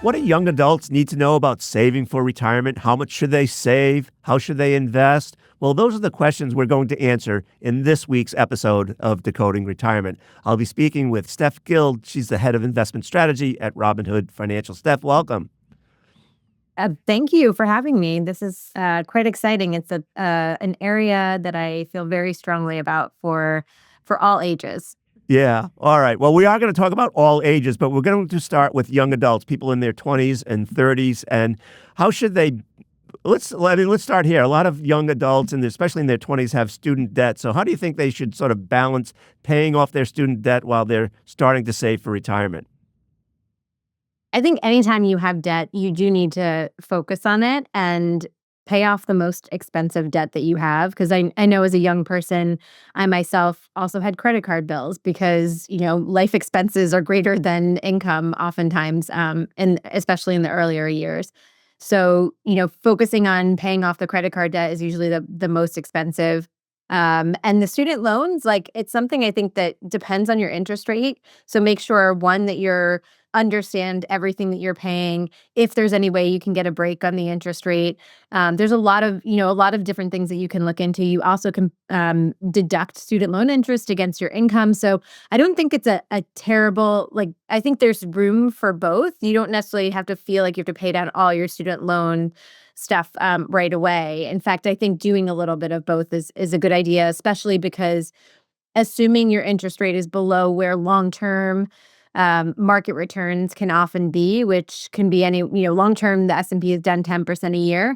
What do young adults need to know about saving for retirement? How much should they save? How should they invest? Well, those are the questions we're going to answer in this week's episode of Decoding Retirement. I'll be speaking with Steph Guild. She's the head of investment strategy at Robinhood Financial. Steph, welcome. Thank you for having me. This is quite exciting. It's an area that I feel very strongly about for all ages. Yeah. All right. Well, we are going to talk about all ages, but we're going to start with young adults, people in their 20s and 30s. And how should they? Let's start here. A lot of young adults, and especially in their 20s, have student debt. So how do you think they should sort of balance paying off their student debt while they're starting to save for retirement? I think anytime you have debt, you do need to focus on it and pay off the most expensive debt that you have. Because I know as a young person, I myself also had credit card bills because, life expenses are greater than income oftentimes, and especially in the earlier years. So, focusing on paying off the credit card debt is usually the most expensive. And the student loans, it's something I think that depends on your interest rate. So make sure, one, that you're understand everything that you're paying. If there's any way you can get a break on the interest rate, there's a lot of different things that you can look into. You also can deduct student loan interest against your income. So I don't think it's a terrible, I think there's room for both. You don't necessarily have to feel like you have to pay down all your student loan stuff right away. In fact, I think doing a little bit of both is a good idea, especially because assuming your interest rate is below where long-term market returns can often be, which can be long-term, the S&P has done 10% a year.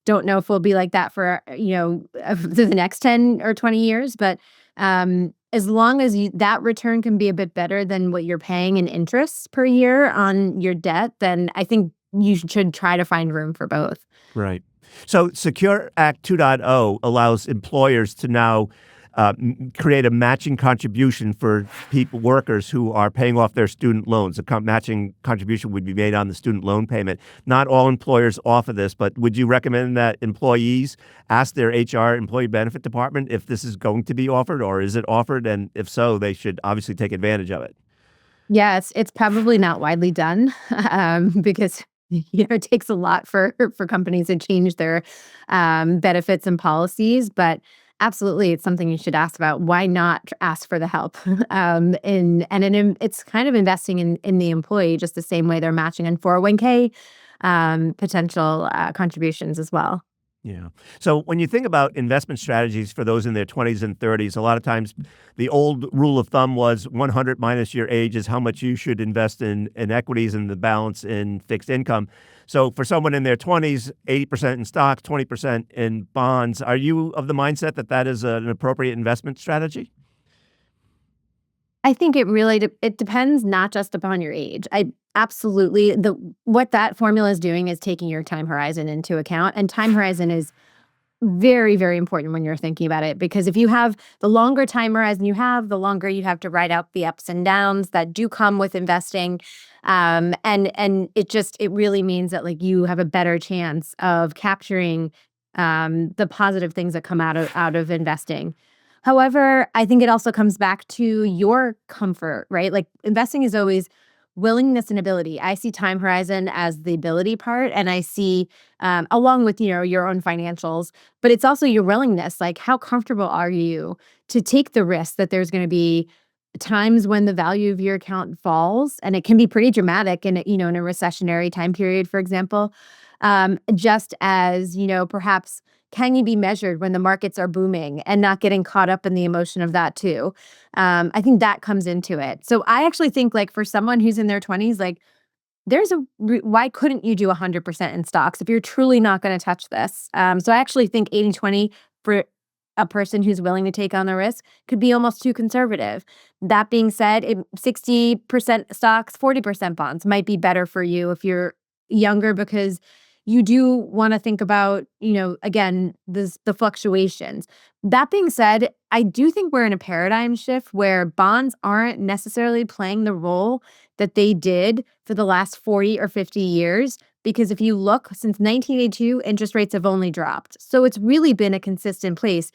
Don't know if we'll be like that for, the next 10 or 20 years, but as long as that return can be a bit better than what you're paying in interest per year on your debt, then I think you should try to find room for both. Right. So Secure Act 2.0 allows employers to now create a matching contribution for workers who are paying off their student loans. A matching contribution would be made on the student loan payment. Not all employers offer this, but would you recommend that employees ask their HR, employee benefit department, if this is going to be offered, or is it offered? And if so, they should obviously take advantage of it. Yeah, it's probably not widely done because it takes a lot for companies to change their benefits and policies, but absolutely, it's something you should ask about. Why not ask for the help? It's kind of investing in the employee just the same way they're matching in 401k potential contributions as well. Yeah. So when you think about investment strategies for those in their 20s and 30s, a lot of times the old rule of thumb was 100 minus your age is how much you should invest in equities and the balance in fixed income. So for someone in their 20s, 80% in stocks, 20% in bonds. Are you of the mindset that that is an appropriate investment strategy? I think it depends not just upon your age. I absolutely what that formula is doing is taking your time horizon into account, and time horizon is very, very important when you're thinking about it, because if you have the longer time horizon you have, the longer you have to ride out the ups and downs that do come with investing. And it really means that you have a better chance of capturing the positive things that come out of investing. However, I think it also comes back to your comfort, right? Investing is always willingness and ability. I see time horizon as the ability part, and I see along with your own financials, but it's also your willingness. How comfortable are you to take the risk that there's going to be times when the value of your account falls, and it can be pretty dramatic in in a recessionary time period, for example. Just as perhaps can you be measured when the markets are booming and not getting caught up in the emotion of that too? I think that comes into it. So I actually think for someone who's in their 20s, why couldn't you do 100% in stocks if you're truly not going to touch this? So I actually think 80-20 for a person who's willing to take on the risk could be almost too conservative. That being said, 60% stocks, 40% bonds might be better for you if you're younger, because you do want to think about, again, the fluctuations. That being said, I do think we're in a paradigm shift where bonds aren't necessarily playing the role that they did for the last 40 or 50 years. Because if you look, since 1982, interest rates have only dropped. So it's really been a consistent place.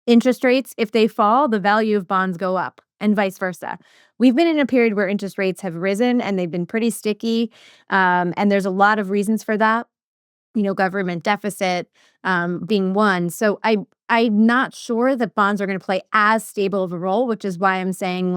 Interest rates, if they fall, the value of bonds go up. and vice versa. We've been in a period where interest rates have risen and they've been pretty sticky. And there's a lot of reasons for that. Government deficit being one. So I'm not sure that bonds are going to play as stable of a role, which is why I'm saying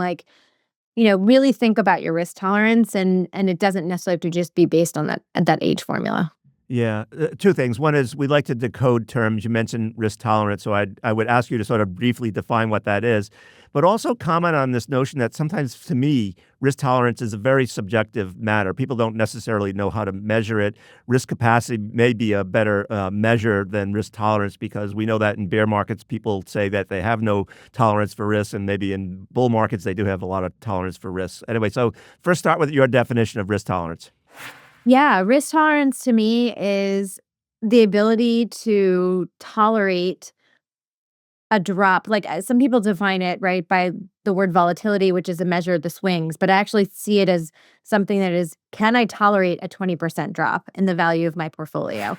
really think about your risk tolerance, and it doesn't necessarily have to just be based on that age formula. Yeah, two things. One is we like to decode terms. You mentioned risk tolerance, so I would ask you to sort of briefly define what that is, but also comment on this notion that sometimes, to me, risk tolerance is a very subjective matter. People don't necessarily know how to measure it. Risk capacity may be a better measure than risk tolerance, because we know that in bear markets, people say that they have no tolerance for risk, and maybe in bull markets, they do have a lot of tolerance for risk. Anyway, so first start with your definition of risk tolerance. Yeah, risk tolerance to me is the ability to tolerate a drop. Like some people define it, right, by the word volatility, which is a measure of the swings, but I actually see it as something that is, can I tolerate a 20% drop in the value of my portfolio?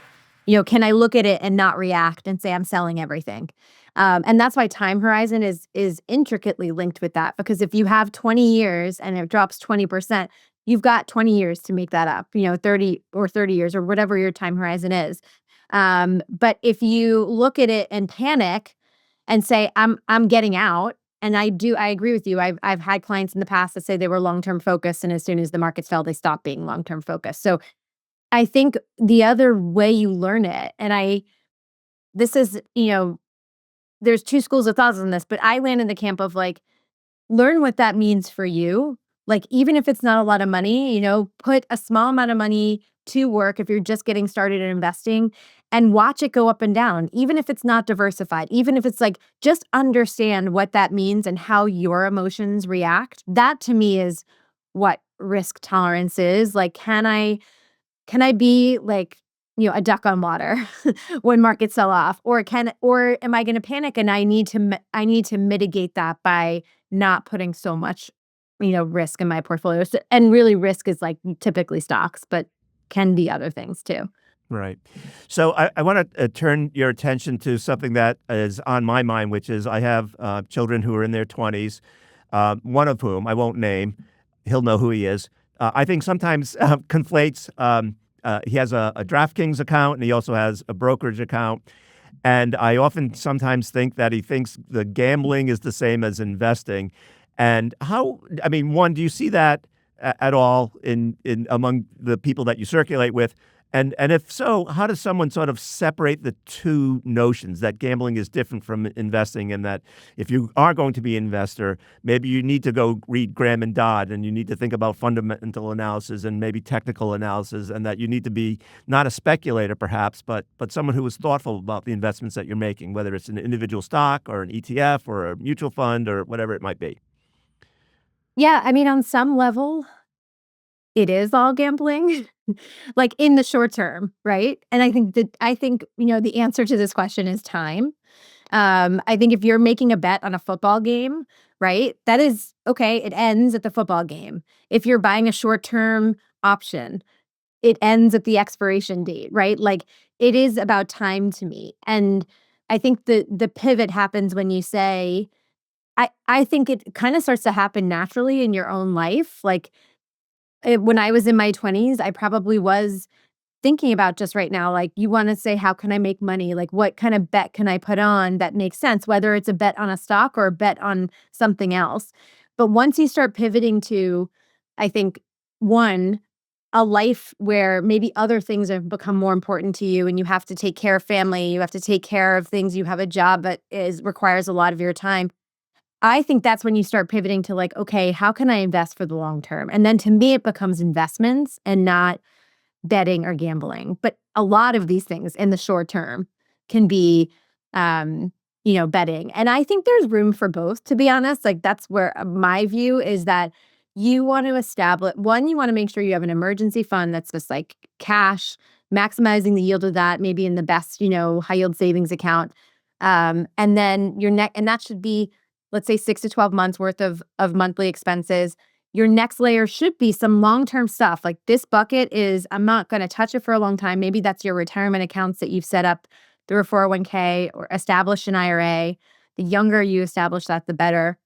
Can I look at it and not react and say I'm selling everything? And that's why time horizon is intricately linked with that, because if you have 20 years and it drops 20%, you've got 20 years to make that up, 30 years or whatever your time horizon is. But if you look at it and panic and say, I'm getting out, and I agree with you. I've had clients in the past that say they were long-term focused, and as soon as the markets fell, they stopped being long-term focused. So I think the other way you learn it, and this is, there's two schools of thoughts on this, but I land in the camp of learn what that means for you. Even if it's not a lot of money, put a small amount of money to work if you're just getting started in investing, and watch it go up and down, even if it's not diversified, even if it's just understand what that means and how your emotions react. That to me is what risk tolerance is. Can I be a duck on water when markets sell off, or am I going to panic and I need to mitigate that by not putting so much risk in my portfolio. And really, risk is typically stocks, but can be other things too. Right. So I want to turn your attention to something that is on my mind, which is I have children who are in their 20s, one of whom I won't name. He'll know who he is. I think sometimes conflates. He has a DraftKings account, and he also has a brokerage account. And I often sometimes think that he thinks the gambling is the same as investing. And one, do you see that at all in among the people that you circulate with? And if so, how does someone sort of separate the two notions, that gambling is different from investing, and that if you are going to be an investor, maybe you need to go read Graham and Dodd, and you need to think about fundamental analysis and maybe technical analysis, and that you need to be not a speculator perhaps, but someone who is thoughtful about the investments that you're making, whether it's an individual stock or an ETF or a mutual fund or whatever it might be. Yeah, on some level, it is all gambling, in the short term, right? And I think the answer to this question is time. I think if you're making a bet on a football game, right, that is okay. It ends at the football game. If you're buying a short-term option, it ends at the expiration date, right? It is about time to me. And I think the pivot happens when you say, I think it kind of starts to happen naturally in your own life. When I was in my 20s, I probably was thinking about just right now, you want to say, how can I make money? What kind of bet can I put on that makes sense, whether it's a bet on a stock or a bet on something else. But once you start pivoting to, I think, one, a life where maybe other things have become more important to you, and you have to take care of family, you have to take care of things, you have a job that requires a lot of your time. I think that's when you start pivoting to okay, how can I invest for the long term? And then to me, it becomes investments and not betting or gambling. But a lot of these things in the short term can be, betting. And I think there's room for both, to be honest. That's where my view is that you want to establish, one, you want to make sure you have an emergency fund that's just cash, maximizing the yield of that, maybe in the best, high yield savings account. And then and that should be, let's say, 6 to 12 months worth of monthly expenses. Your next layer should be some long-term stuff. This bucket is, I'm not going to touch it for a long time. Maybe that's your retirement accounts that you've set up through a 401k or established an IRA. The younger you establish that, the better.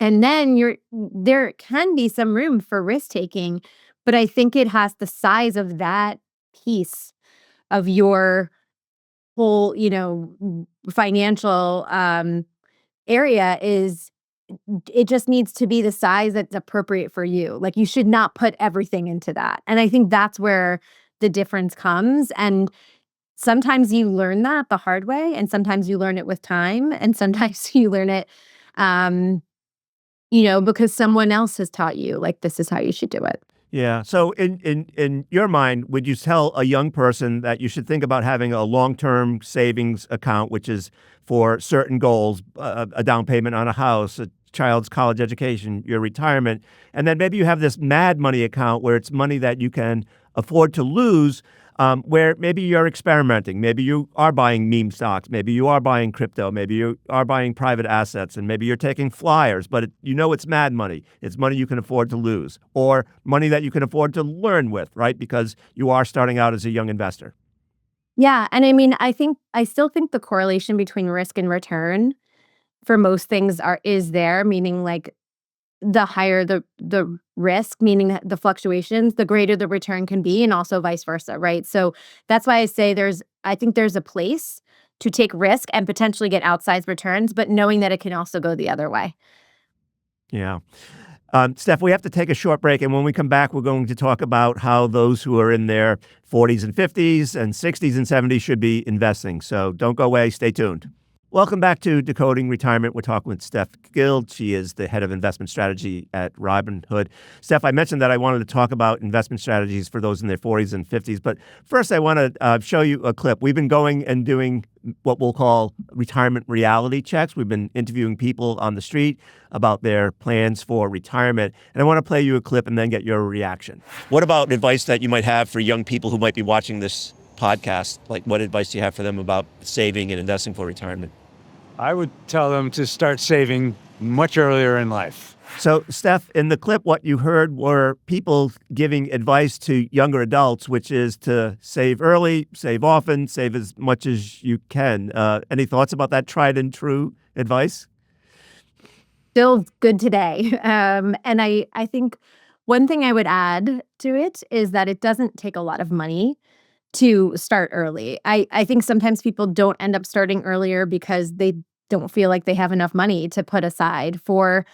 And then there can be some room for risk taking, but I think it has the size of that piece of your whole, financial area it just needs to be the size that's appropriate for you. Like you should not put everything into that. And I think that's where the difference comes. And sometimes you learn that the hard way, and sometimes you learn it with time, and sometimes you learn it, because someone else has taught you, like, this is how you should do it. Yeah. So in your mind, would you tell a young person that you should think about having a long-term savings account, which is for certain goals, a down payment on a house, a child's college education, your retirement, and then maybe you have this mad money account where it's money that you can afford to lose, where maybe you're experimenting, maybe you are buying meme stocks, maybe you are buying crypto, maybe you are buying private assets, and maybe you're taking flyers, but it's mad money. It's money you can afford to lose, or money that you can afford to learn with, right? Because you are starting out as a young investor. Yeah, and I mean, I still think the correlation between risk and return for most things is there, meaning like the higher the risk, meaning that the fluctuations, the greater the return can be, and also vice versa, right? So that's why I say I think there's a place to take risk and potentially get outsized returns, but knowing that it can also go the other way. Yeah. Steph, we have to take a short break, and when we come back, we're going to talk about how those who are in their 40s and 50s and 60s and 70s should be investing. So don't go away. Stay tuned. Welcome back to Decoding Retirement. We're talking with Steph Guild. She is the head of investment strategy at Robinhood. Steph, I mentioned that I wanted to talk about investment strategies for those in their 40s and 50s. But first, I want to show you a clip. We've been going and doing what we'll call retirement reality checks. We've been interviewing people on the street about their plans for retirement. And I want to play you a clip and then get your reaction. What about advice that you might have for young people who might be watching this podcast? Like, what advice do you have for them about saving and investing for retirement? I would tell them to start saving much earlier in life. So, Steph, in the clip, what you heard were people giving advice to younger adults, which is to save early, save often, save as much as you can. Any thoughts about that tried and true advice? Still good today. And I think one thing I would add to it is that it doesn't take a lot of money to start early. I think sometimes people don't end up starting earlier because they don't feel like they have enough money to put aside for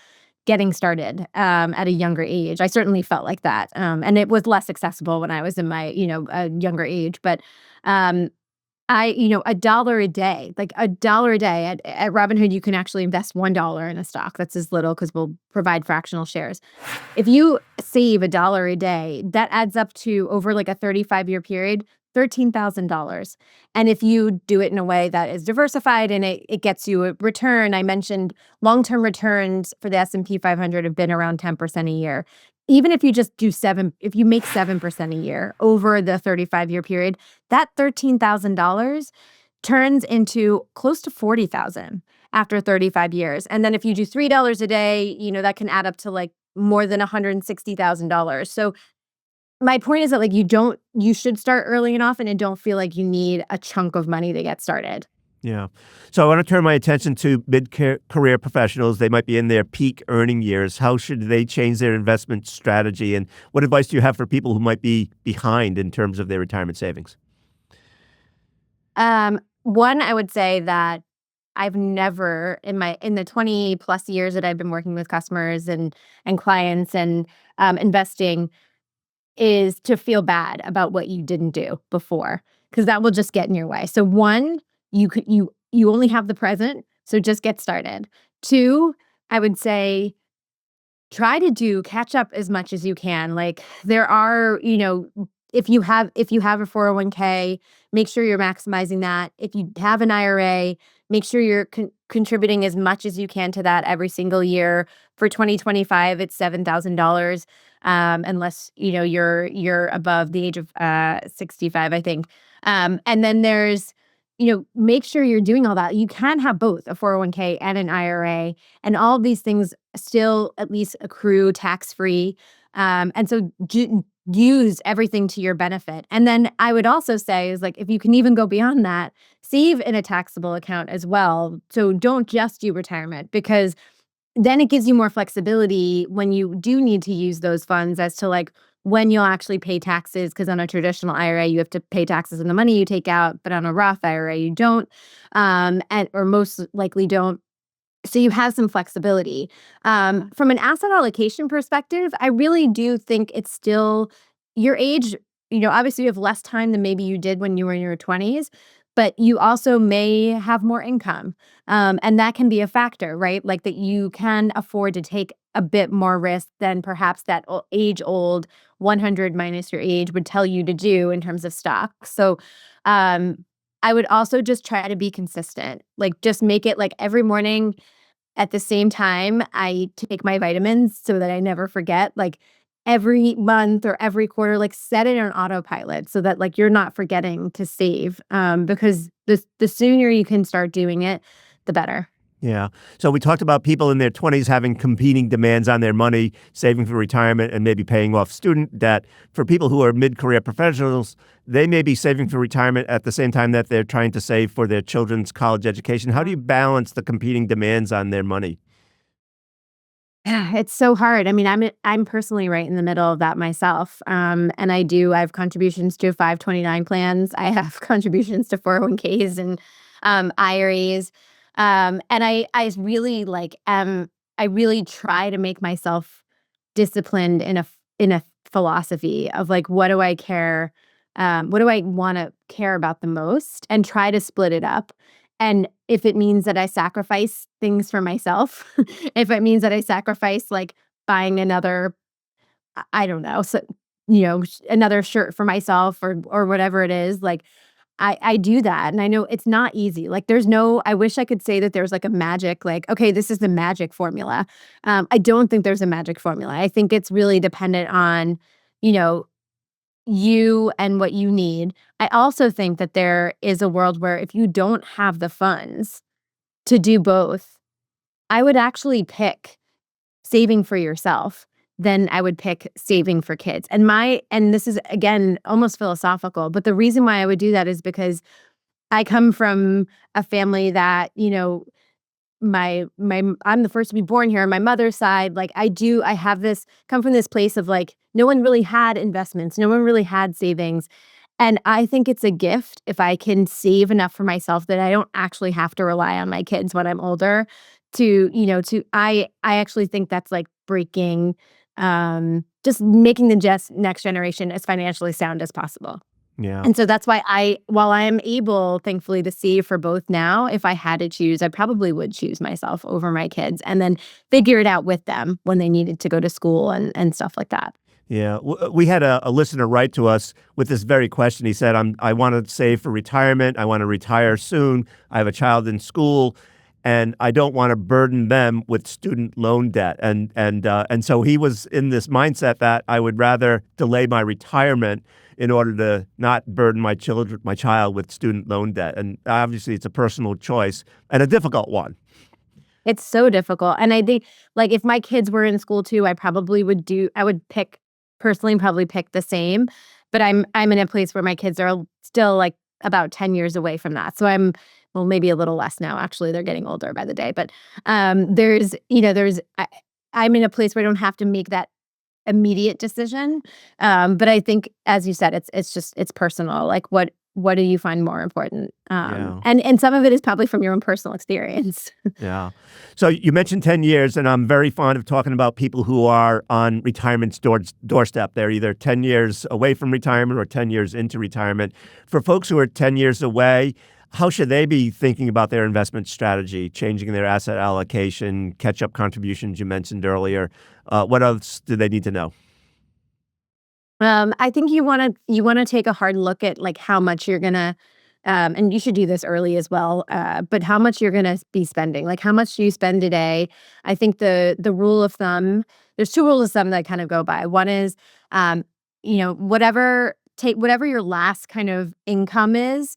getting started at a younger age. I certainly felt like that. And it was less accessible when I was in my, a younger age. But $1 a day, like $1 a day at Robinhood, you can actually invest $1 in a stock. That's as little because we'll provide fractional shares. If you save $1 a day, that adds up to over like a 35-year period, $13,000. And if you do it in a way that is diversified and it gets you a return, I mentioned long-term returns for the S&P 500 have been around 10% a year. Even if you just do if you make 7% a year over the 35-year period, that $13,000 turns into close to $40,000 after 35 years. And then if you do $3 a day, that can add up to like more than $160,000. So my point is that like you should start early and often and don't feel like you need a chunk of money to get started. Yeah. So I want to turn my attention to mid-career professionals. They might be in their peak earning years. How should they change their investment strategy? And what advice do you have for people who might be behind in terms of their retirement savings? One, I would say that I've never in the 20 plus years that I've been working with customers and clients and investing is to feel bad about what you didn't do before, because that will just get in your way. So one, you only have the present, so just get started. Two, I would say try to catch up as much as you can. Like there are, if you have a 401k, make sure you're maximizing that. If you have an IRA, make sure you're contributing as much as you can to that every single year. For 2025, it's $7,000, unless you're above the age of 65, I think. And then there's make sure you're doing all that. You can have both a 401k and an IRA, and all of these things still at least accrue tax-free. And so use everything to your benefit. And then I would also say is like, if you can even go beyond that, save in a taxable account as well. So don't just do retirement, because then it gives you more flexibility when you do need to use those funds as to like when you'll actually pay taxes. Because on a traditional IRA, you have to pay taxes on the money you take out, but on a Roth IRA, you don't, or most likely don't. So you have some flexibility. From an asset allocation perspective, I really do think it's still your age. Obviously you have less time than maybe you did when you were in your 20s, but you also may have more income. And that can be a factor, right? Like that you can afford to take a bit more risk than perhaps that age-old 100 minus your age would tell you to do in terms of stocks. So I would also just try to be consistent. Like just make it like every morning at the same time I take my vitamins so that I never forget. Like every month or every quarter, like set it on autopilot so that like you're not forgetting to save. Because the sooner you can start doing it, the better. Yeah. So we talked about people in their 20s having competing demands on their money, saving for retirement and maybe paying off student debt. For people who are mid-career professionals, they may be saving for retirement at the same time that they're trying to save for their children's college education. How do you balance the competing demands on their money? Yeah, it's so hard. I mean, I'm personally right in the middle of that myself. And I have contributions to 529 plans. I have contributions to 401ks and IRAs. And I really I really try to make myself disciplined in a philosophy of like, what do I care? What do I want to care about the most, and try to split it up. And if it means that I sacrifice things for myself, if it means that I sacrifice like buying another, I don't know, so, another shirt for myself or whatever it is, like I do that. And I know it's not easy. Like I wish I could say that there's like a magic, like, okay, this is the magic formula. I don't think there's a magic formula. I think it's really dependent on, you know, you and what you need. I also think that there is a world where if you don't have the funds to do both, I would actually pick saving for yourself than I would pick saving for kids. And this is again almost philosophical, but the reason why I would do that is because I come from a family that, I'm the first to be born here on my mother's side. Like I have this come from this place of like no one really had investments, no one really had savings. And I think it's a gift if I can save enough for myself that I don't actually have to rely on my kids when I'm older I actually think that's like breaking just making the next generation as financially sound as possible. Yeah. And so that's why while I'm able, thankfully, to save for both now, if I had to choose, I probably would choose myself over my kids and then figure it out with them when they needed to go to school and stuff like that. Yeah. We had a listener write to us with this very question. He said, I want to save for retirement. I want to retire soon. I have a child in school, and I don't want to burden them with student loan debt. And so he was in this mindset that I would rather delay my retirement in order to not burden my child with student loan debt. And obviously, it's a personal choice and a difficult one. It's so difficult. And I think like if my kids were in school too, I would probably pick the same. But I'm in a place where my kids are still like about 10 years away from that. So maybe a little less now. Actually, they're getting older by the day. But I'm in a place where I don't have to make that immediate decision. But I think, as you said, it's personal. Like what do you find more important? Yeah. And some of it is probably from your own personal experience. Yeah. So you mentioned 10 years, and I'm very fond of talking about people who are on retirement's doorstep. They're either 10 years away from retirement or 10 years into retirement. For folks who are 10 years away, how should they be thinking about their investment strategy, changing their asset allocation, catch-up contributions you mentioned earlier? What else do they need to know? I think you want to take a hard look at like how much you're gonna, and you should do this early as well. But how much you're gonna be spending, like how much do you spend a day? I think the rule of thumb, there's two rules of thumb that I kind of go by. One is, whatever your last kind of income is,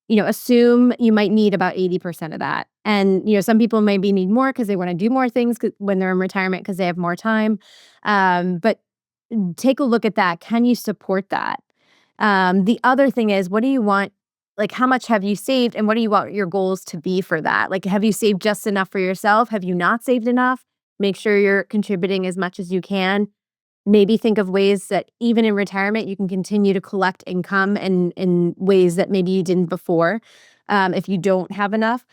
assume you might need about 80% of that. And, some people maybe need more because they want to do more things when they're in retirement because they have more time. But take a look at that. Can you support that? The other thing is, what do you want? Like, how much have you saved and what do you want your goals to be for that? Like, have you saved just enough for yourself? Have you not saved enough? make sure you're contributing as much as you can. Maybe think of ways that even in retirement, you can continue to collect income in ways that maybe you didn't before, if you don't have enough.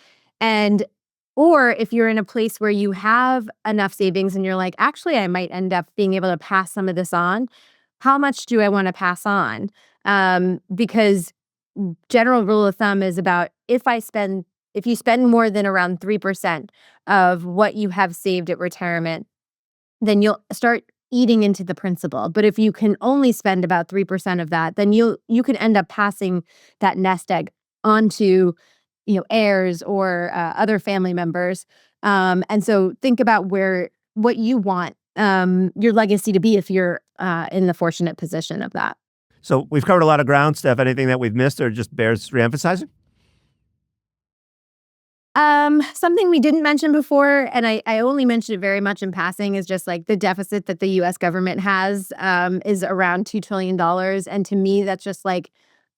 Or if you're in a place where you have enough savings and you're like, actually, I might end up being able to pass some of this on. How much do I want to pass on? Because general rule of thumb is about if you spend more than around 3% of what you have saved at retirement, then you'll start eating into the principal. But if you can only spend about 3% of that, then you can end up passing that nest egg onto heirs or other family members. And so think about what you want your legacy to be if you're in the fortunate position of that. So we've covered a lot of ground, Steph. Anything that we've missed or just bears reemphasizing? Something we didn't mention before, and I only mentioned it very much in passing, is just like the deficit that the U.S. government has is around $2 trillion. And to me, that's just like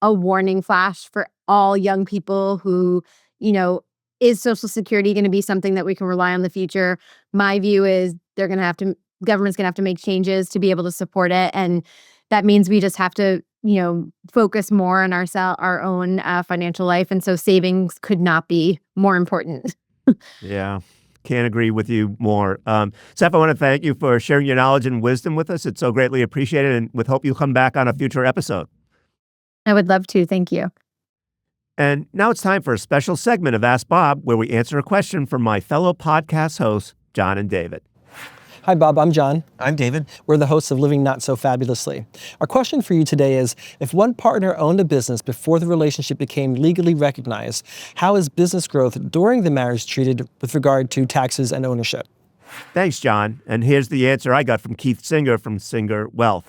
a warning flash for all young people who, is Social Security going to be something that we can rely on in the future? My view is government's going to have to make changes to be able to support it. And that means we just have to focus more on our own financial life. And so savings could not be more important. Yeah, can't agree with you more. Steph, I want to thank you for sharing your knowledge and wisdom with us. It's so greatly appreciated, and with hope you'll come back on a future episode. I would love to. Thank you. And now it's time for a special segment of Ask Bob, where we answer a question from my fellow podcast hosts, John and David. Hi, Bob. I'm John. I'm David. We're the hosts of Living Not So Fabulously. Our question for you today is, if one partner owned a business before the relationship became legally recognized, how is business growth during the marriage treated with regard to taxes and ownership? Thanks, John. And here's the answer I got from Keith Singer from Singer Wealth.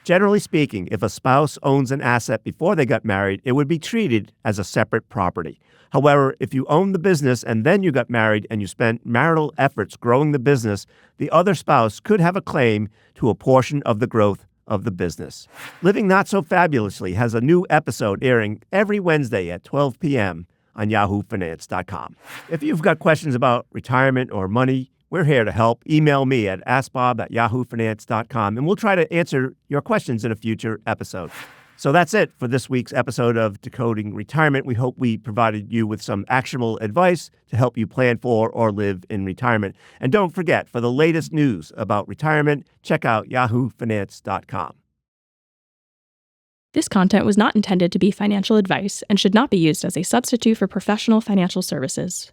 Generally speaking, if a spouse owns an asset before they got married, it would be treated as a separate property. However, if you own the business and then you got married and you spent marital efforts growing the business, the other spouse could have a claim to a portion of the growth of the business. Living Not So Fabulously has a new episode airing every Wednesday at 12 p.m. on yahoofinance.com. If you've got questions about retirement or money, we're here to help. Email me at askbob@yahoofinance.com, and we'll try to answer your questions in a future episode. So that's it for this week's episode of Decoding Retirement. We hope we provided you with some actionable advice to help you plan for or live in retirement. And don't forget, for the latest news about retirement, check out yahoofinance.com. This content was not intended to be financial advice and should not be used as a substitute for professional financial services.